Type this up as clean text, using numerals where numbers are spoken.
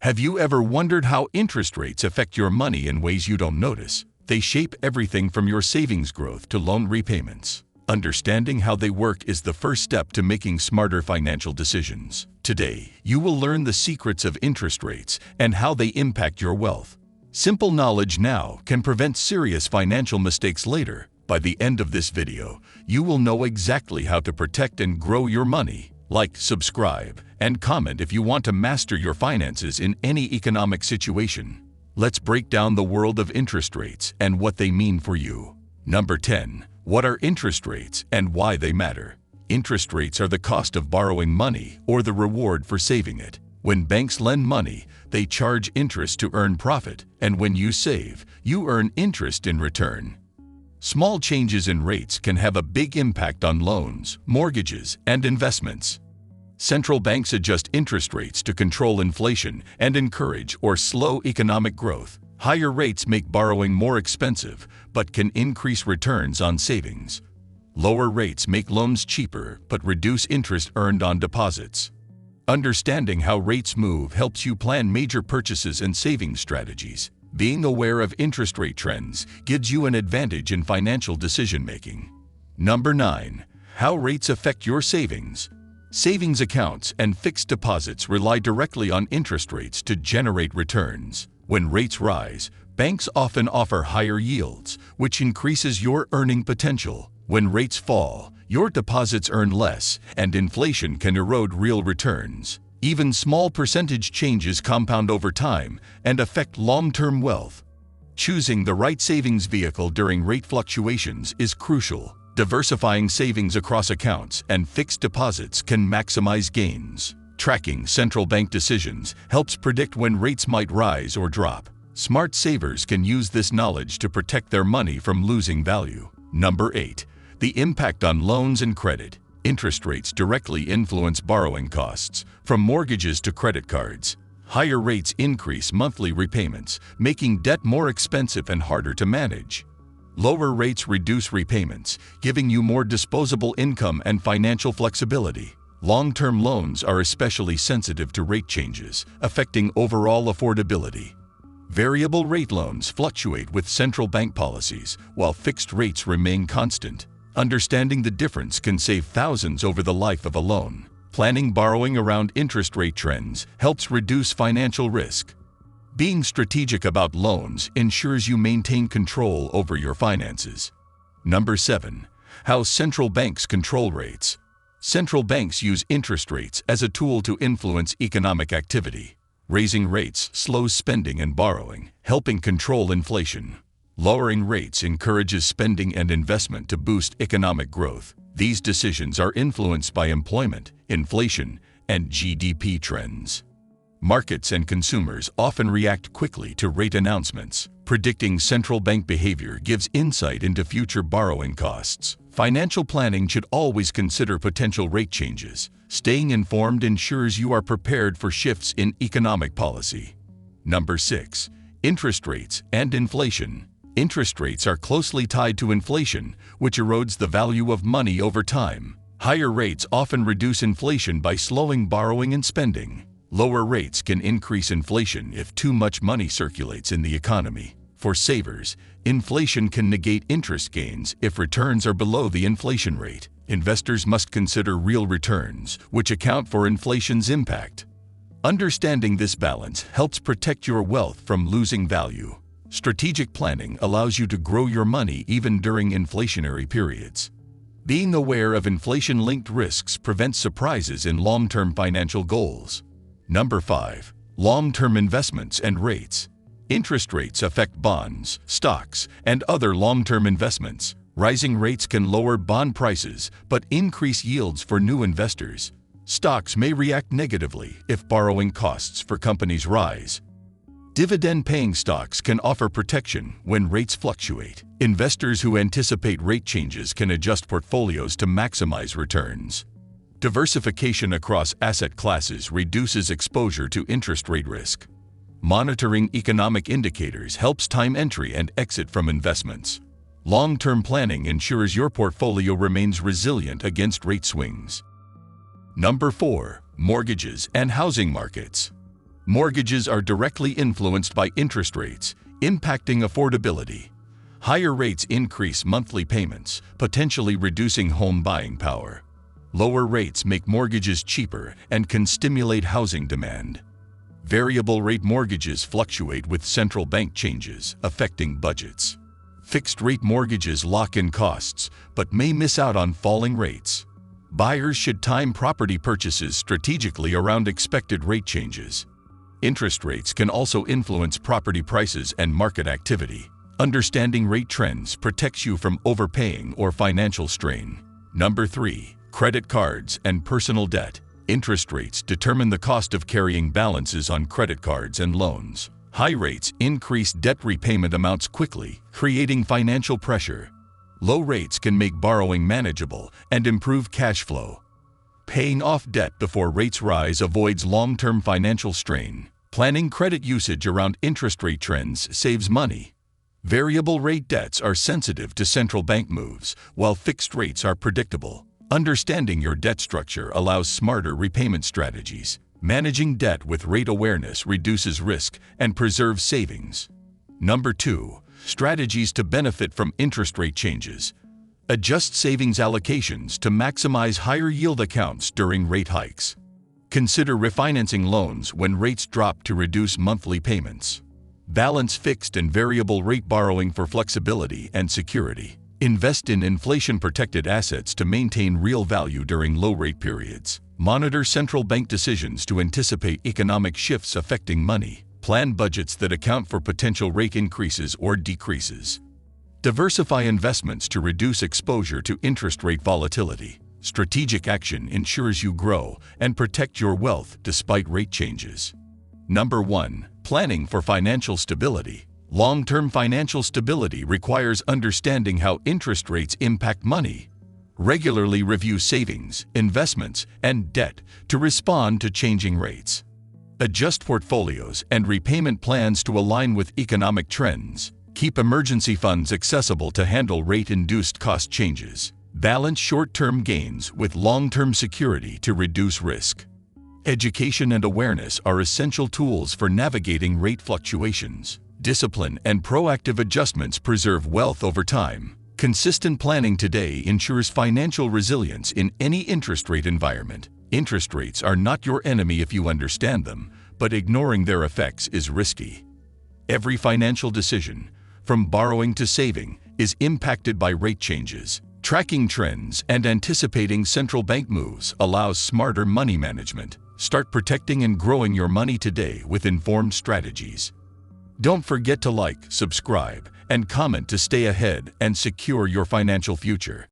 Have you ever wondered how interest rates affect your money in ways you don't notice? They shape everything from your savings growth to loan repayments. Understanding how they work is the first step to making smarter financial decisions. Today, you will learn the secrets of interest rates and how they impact your wealth. Simple knowledge now can prevent serious financial mistakes later. By the end of this video, you will know exactly how to protect and grow your money. Like, subscribe, and comment if you want to master your finances in any economic situation. Let's break down the world of interest rates and what they mean for you. Number 10. What are interest rates and why they matter? Interest rates are the cost of borrowing money or the reward for saving it. When banks lend money, they charge interest to earn profit, and when you save, you earn interest in return. Small changes in rates can have a big impact on loans, mortgages, and investments. Central banks adjust interest rates to control inflation and encourage or slow economic growth. Higher rates make borrowing more expensive, but can increase returns on savings. Lower rates make loans cheaper, but reduce interest earned on deposits. Understanding how rates move helps you plan major purchases and savings strategies. Being aware of interest rate trends gives you an advantage in financial decision-making. Number 9. How rates affect your savings. Savings accounts and fixed deposits rely directly on interest rates to generate returns. When rates rise, banks often offer higher yields, which increases your earning potential. When rates fall, your deposits earn less, and inflation can erode real returns. Even small percentage changes compound over time and affect long-term wealth. Choosing the right savings vehicle during rate fluctuations is crucial. Diversifying savings across accounts and fixed deposits can maximize gains. Tracking central bank decisions helps predict when rates might rise or drop. Smart savers can use this knowledge to protect their money from losing value. Number 8. The impact on loans and credit. Interest rates directly influence borrowing costs, from mortgages to credit cards. Higher rates increase monthly repayments, making debt more expensive and harder to manage. Lower rates reduce repayments, giving you more disposable income and financial flexibility. Long-term loans are especially sensitive to rate changes, affecting overall affordability. Variable rate loans fluctuate with central bank policies, while fixed rates remain constant. Understanding the difference can save thousands over the life of a loan. Planning borrowing around interest rate trends helps reduce financial risk. Being strategic about loans ensures you maintain control over your finances. Number 7. How central banks control rates. Central banks use interest rates as a tool to influence economic activity. Raising rates slows spending and borrowing, helping control inflation. Lowering rates encourages spending and investment to boost economic growth. These decisions are influenced by employment, inflation, and GDP trends. Markets and consumers often react quickly to rate announcements. Predicting central bank behavior gives insight into future borrowing costs. Financial planning should always consider potential rate changes. Staying informed ensures you are prepared for shifts in economic policy. Number 6. Interest rates and inflation. Interest rates are closely tied to inflation, which erodes the value of money over time. Higher rates often reduce inflation by slowing borrowing and spending. Lower rates can increase inflation if too much money circulates in the economy. For savers, inflation can negate interest gains if returns are below the inflation rate. Investors must consider real returns, which account for inflation's impact. Understanding this balance helps protect your wealth from losing value. Strategic planning allows you to grow your money even during inflationary periods. Being aware of inflation-linked risks prevents surprises in long-term financial goals. Number 5. Long-term investments and rates. Interest rates affect bonds, stocks, and other long-term investments. Rising rates can lower bond prices but increase yields for new investors. Stocks may react negatively if borrowing costs for companies rise. Dividend-paying stocks can offer protection when rates fluctuate. Investors who anticipate rate changes can adjust portfolios to maximize returns. Diversification across asset classes reduces exposure to interest rate risk. Monitoring economic indicators helps time entry and exit from investments. Long-term planning ensures your portfolio remains resilient against rate swings. Number 4. Mortgages and housing markets. Mortgages are directly influenced by interest rates, impacting affordability. Higher rates increase monthly payments, potentially reducing home buying power. Lower rates make mortgages cheaper and can stimulate housing demand. Variable rate mortgages fluctuate with central bank changes, affecting budgets. Fixed-rate mortgages lock in costs, but may miss out on falling rates. Buyers should time property purchases strategically around expected rate changes. Interest rates can also influence property prices and market activity. Understanding rate trends protects you from overpaying or financial strain. Number 3. Credit cards and personal debt. Interest rates determine the cost of carrying balances on credit cards and loans. High rates increase debt repayment amounts quickly, creating financial pressure. Low rates can make borrowing manageable and improve cash flow. Paying off debt before rates rise avoids long-term financial strain. Planning credit usage around interest rate trends saves money. Variable rate debts are sensitive to central bank moves, while fixed rates are predictable. Understanding your debt structure allows smarter repayment strategies. Managing debt with rate awareness reduces risk and preserves savings. Number 2. Strategies to benefit from interest rate changes. Adjust savings allocations to maximize higher yield accounts during rate hikes. Consider refinancing loans when rates drop to reduce monthly payments. Balance fixed and variable rate borrowing for flexibility and security. Invest in inflation-protected assets to maintain real value during low-rate periods. Monitor central bank decisions to anticipate economic shifts affecting money. Plan budgets that account for potential rate increases or decreases. Diversify investments to reduce exposure to interest rate volatility. Strategic action ensures you grow and protect your wealth despite rate changes. Number 1. Planning for financial stability. Long-term financial stability requires understanding how interest rates impact money. Regularly review savings, investments, and debt to respond to changing rates. Adjust portfolios and repayment plans to align with economic trends. Keep emergency funds accessible to handle rate-induced cost changes. Balance short-term gains with long-term security to reduce risk. Education and awareness are essential tools for navigating rate fluctuations. Discipline and proactive adjustments preserve wealth over time. Consistent planning today ensures financial resilience in any interest rate environment. Interest rates are not your enemy if you understand them, but ignoring their effects is risky. Every financial decision, from borrowing to saving, is impacted by rate changes. Tracking trends and anticipating central bank moves allows smarter money management. Start protecting and growing your money today with informed strategies. Don't forget to like, subscribe, and comment to stay ahead and secure your financial future.